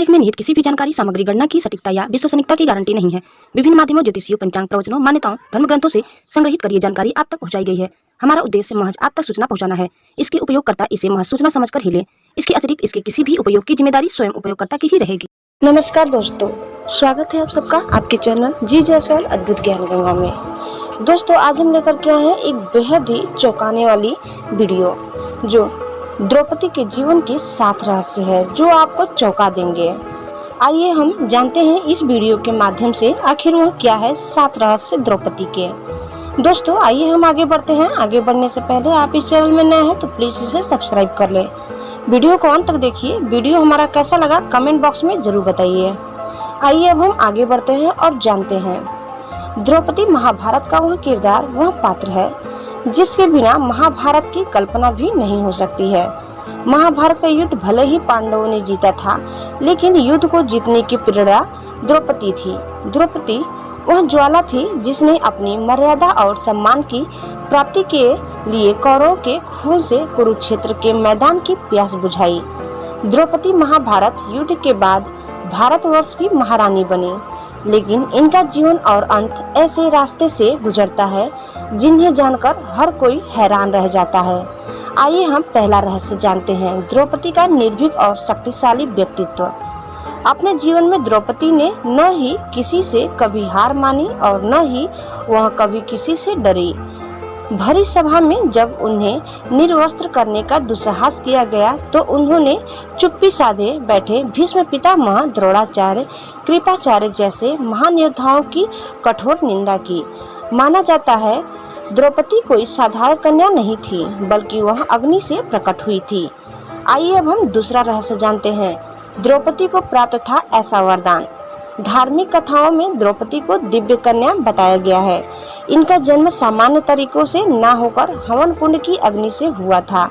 लेख में निहित किसी भी जानकारी, सामग्री, गणना की सटीकता या विश्वसनीयता की गारंटी नहीं है। विभिन्न माध्यमों, ज्योतिषियों, पंचांग, प्रवचनों, मान्यताओं, धर्म ग्रंथों से संग्रहित कर ये जानकारी आप तक पहुंचाई गई है। हमारा उद्देश्य महज आप तक सूचना पहुंचाना है। इसके उपयोगकर्ता इसे महज सूचना समझकर ही ले। इसके अतिरिक्त इसके किसी भी उपयोग की जिम्मेदारी स्वयं उपयोगकर्ता की ही रहेगी। नमस्कार दोस्तों, स्वागत है आप सबका आपके चैनल जी जायसवाल अद्भुत ज्ञान गंगा में। दोस्तों, आज हम लेकर के आए हैं एक बेहद ही चौंकाने वाली वीडियो, जो द्रौपदी के जीवन के 7 रहस्य है जो आपको चौंका देंगे। आइए हम जानते हैं इस वीडियो के माध्यम से आखिर वह क्या है 7 रहस्य द्रौपदी के। दोस्तों, आइए हम आगे बढ़ते हैं। आगे बढ़ने से पहले आप इस चैनल में नए हैं तो प्लीज इसे सब्सक्राइब कर लें। वीडियो को अंत तक देखिए। वीडियो हमारा कैसा लगा कमेंट बॉक्स में जरूर बताइए। आइए अब हम आगे बढ़ते हैं और जानते हैं द्रौपदी महाभारत का वह किरदार, वह पात्र है जिसके बिना महाभारत की कल्पना भी नहीं हो सकती है। महाभारत का युद्ध भले ही पांडवों ने जीता था, लेकिन युद्ध को जीतने की प्रेरणा द्रौपदी थी। द्रौपदी वह ज्वाला थी जिसने अपनी मर्यादा और सम्मान की प्राप्ति के लिए कौरवों के खून से कुरुक्षेत्र के मैदान की प्यास बुझाई। द्रौपदी महाभारत युद्ध के बाद भारतवर्ष की महारानी बनी, लेकिन इनका जीवन और अंत ऐसे रास्ते से गुजरता है जिन्हें जानकर हर कोई हैरान रह जाता है। आइए हम पहला रहस्य जानते हैं, द्रौपदी का निर्भीक और शक्तिशाली व्यक्तित्व। अपने जीवन में द्रौपदी ने न ही किसी से कभी हार मानी और न ही वह कभी किसी से डरी। भरी सभा में जब उन्हें निर्वस्त्र करने का दुस्साहस किया गया तो उन्होंने चुप्पी साधे बैठे भीष्म पितामह, द्रोणाचार्य, कृपाचार्य जैसे महान योद्धाओं की कठोर निंदा की। माना जाता है द्रौपदी कोई साधारण कन्या नहीं थी, बल्कि वह अग्नि से प्रकट हुई थी। आइए अब हम दूसरा रहस्य जानते हैं, द्रौपदी को प्राप्त था ऐसा वरदान। धार्मिक कथाओं में द्रौपदी को दिव्य कन्या बताया गया है। इनका जन्म सामान्य तरीकों से न होकर हवन कुंड की अग्नि से हुआ था।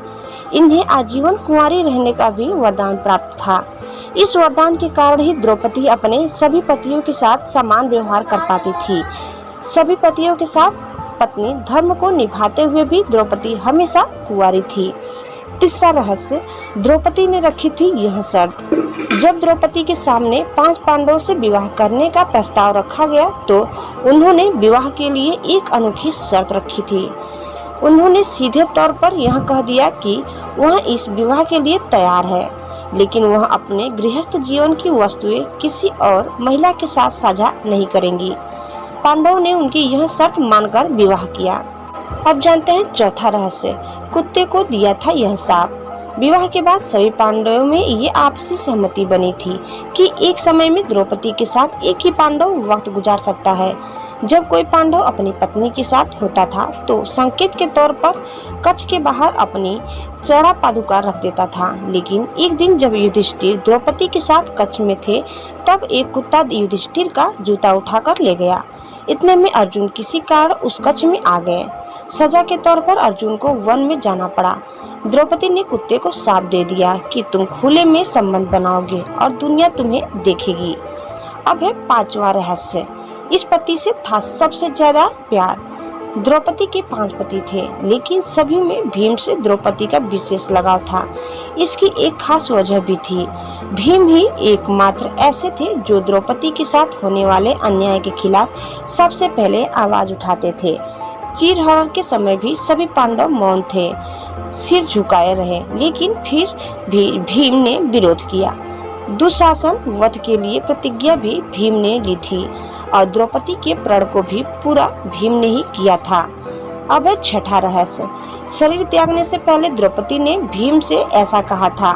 इन्हें आजीवन कुंवारी रहने का भी वरदान प्राप्त था। इस वरदान के कारण ही द्रौपदी अपने सभी पतियों के साथ समान व्यवहार कर पाती थी। सभी पतियों के साथ पत्नी धर्म को निभाते हुए भी द्रौपदी हमेशा कुंवारी थी। तीसरा रहस्य, द्रौपदी ने रखी थी यह शर्त। जब द्रौपदी के सामने 5 पांडवों से विवाह करने का प्रस्ताव रखा गया तो उन्होंने विवाह के लिए एक अनोखी शर्त रखी थी। उन्होंने सीधे तौर पर यह कह दिया कि वह इस विवाह के लिए तैयार है, लेकिन वह अपने गृहस्थ जीवन की वस्तुएं किसी और महिला के साथ साझा नहीं करेंगी। पांडवों ने उनकी यह शर्त मानकर विवाह किया। अब जानते हैं चौथा रहस्य, कुत्ते को दिया था यह शाप। विवाह के बाद सभी पांडवों में ये आपसी सहमति बनी थी कि एक समय में द्रौपदी के साथ एक ही पांडव वक्त गुजार सकता है। जब कोई पांडव अपनी पत्नी के साथ होता था तो संकेत के तौर पर कक्ष के बाहर अपनी चौड़ा पादुका रख देता था। लेकिन एक दिन जब युधिष्ठिर द्रौपदी के साथ कक्ष में थे, तब एक कुत्ता युधिष्ठिर का जूता उठाकर ले गया। इतने में अर्जुन किसी कारण उस कक्ष में आ गए। सजा के तौर पर अर्जुन को वन में जाना पड़ा। द्रौपदी ने कुत्ते को शाप दे दिया कि तुम खुले में संबंध बनाओगे और दुनिया तुम्हें देखेगी। अब है 5वां रहस्य, इस पति से था सबसे ज्यादा प्यार। द्रौपदी के 5 पति थे, लेकिन सभी में भीम से द्रौपदी का विशेष लगाव था। इसकी एक खास वजह भी थी। भीम ही एकमात्र ऐसे थे जो द्रौपदी के साथ होने वाले अन्याय के खिलाफ सबसे पहले आवाज उठाते थे। चीरहरण के समय भी सभी पांडव मौन थे, सिर झुकाए रहे, लेकिन फिर भी भीम ने विरोध किया। दुशासन वध के लिए प्रतिज्ञा भी भीम ने ली थी और द्रौपदी के प्रण को भी पूरा भीम ने ही किया था। अब है 6वां रहस्य, शरीर त्यागने से पहले द्रौपदी ने भीम से ऐसा कहा था।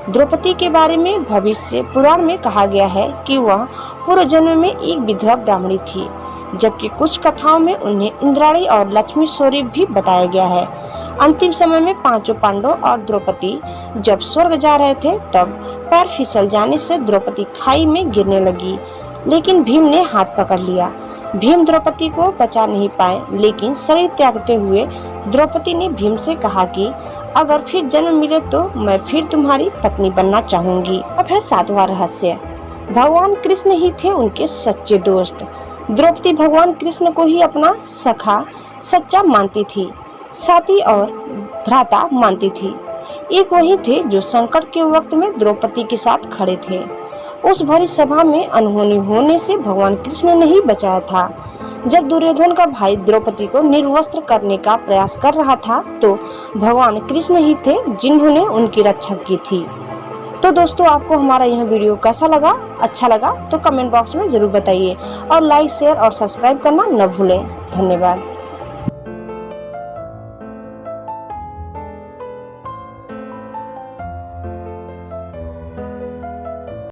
द्रौपदी के बारे में भविष्य पुराण में कहा गया है कि वह पूर्व जन्म में एक विधवा ब्राह्मणी थी, जबकि कुछ कथाओं में उन्हें इंद्राणी और लक्ष्मी सौरी भी बताया गया है। अंतिम समय में 5 पांडव और द्रौपदी जब स्वर्ग जा रहे थे, तब पैर फिसल जाने से द्रौपदी खाई में गिरने लगी, लेकिन भीम ने हाथ पकड़ लिया। भीम द्रौपदी को बचा नहीं पाए, लेकिन शरीर त्यागते हुए द्रौपदी ने भीम से कहा कि अगर फिर जन्म मिले तो मैं फिर तुम्हारी पत्नी बनना चाहूंगी। अब है 7वां रहस्य, भगवान कृष्ण ही थे उनके सच्चे दोस्त। द्रौपदी भगवान कृष्ण को ही अपना सखा, सच्चा मानती थी, साथी और भ्राता मानती थी। एक वही थे जो संकट के वक्त में द्रौपदी के साथ खड़े थे। उस भरी सभा में अनहोनी होने से भगवान कृष्ण ने ही बचाया था। जब दुर्योधन का भाई द्रौपदी को निर्वस्त्र करने का प्रयास कर रहा था तो भगवान कृष्ण ही थे जिन्होंने उनकी रक्षा की थी। तो दोस्तों, आपको हमारा यह वीडियो कैसा लगा? अच्छा लगा तो कमेंट बॉक्स में जरूर बताइए और लाइक, शेयर और सब्सक्राइब करना न भूलें। धन्यवाद।